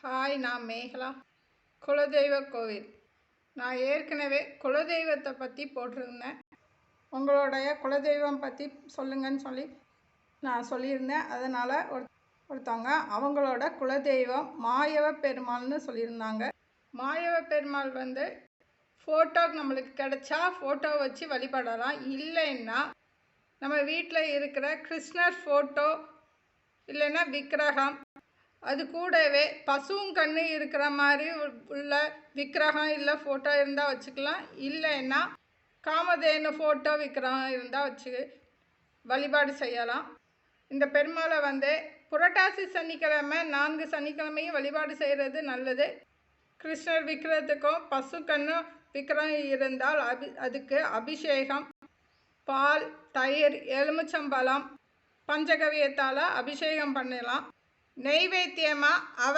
Hi, நான் மேகலா. குலதெய்வ கோவில். நான் ஏற்கனவே குலதெய்வத்தை பற்றி போட்டிருந்தேன். உங்களுடைய குலதெய்வம் பற்றி சொல்லுங்கன்னு சொல்லி நான் சொல்லியிருந்தேன். அதனால் ஒருத்தவங்க அவங்களோட குலதெய்வம் மாயவ பெருமாள்னு சொல்லியிருந்தாங்க. மாயவ பெருமாள் ஃபோட்டோ நம்மளுக்கு கிடைச்சா ஃபோட்டோ வச்சு வழிபடலாம். இல்லைன்னா நம்ம வீட்டில் இருக்கிற கிருஷ்ணர் ஃபோட்டோ இல்லைன்னா விக்கிரகம், அது கூடவே பசுவும் கண்ணு இருக்கிற மாதிரி உள்ள விக்கிரகம் இல்லை ஃபோட்டோ இருந்தால் வச்சுக்கலாம். இல்லைன்னா காமதேனு ஃபோட்டோ விக்கிரகம் இருந்தால் வச்சு வழிபாடு செய்யலாம். இந்த பெருமாளை புரட்டாசி சனிக்கிழமை 4 சனிக்கிழமையும் வழிபாடு செய்கிறது நல்லது. கிருஷ்ணர் விக்கிரகத்துக்கும் பசு கண்ணு விக்கிரகம் இருந்தால் அதுக்கு அபிஷேகம், பால், தயிர், எலுமிச்சம்பழம், பஞ்சகவியத்தால் அபிஷேகம் பண்ணலாம். நெய்வேத்தியமாக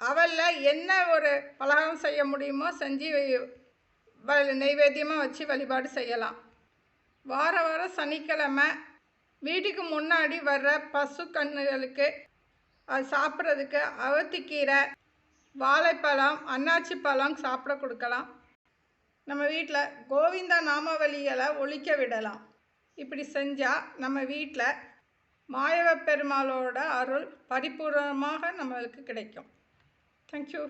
அவளில் என்ன ஒரு பலகாரம் செய்ய முடியுமோ செஞ்சு நெய்வேத்தியமாக வச்சு வழிபாடு செய்யலாம். வாரம் சனிக்கிழமை வீட்டுக்கு முன்னாடி வர்ற பசு கண்ணுகளுக்கு அது சாப்பிட்றதுக்கு அவத்திக்கீரை, வாழைப்பழம், அன்னாச்சி பழம் சாப்பிட கொடுக்கலாம். நம்ம வீட்டில் கோவிந்தா நாமாவளிகளை ஒலிக்க விடலாம். இப்படி செஞ்சால் நம்ம வீட்டில் மாயவ பெருமாளோட அருள் பரிபூர்ணமாக நம்மளுக்கு கிடைக்கும். தேங்க்யூ.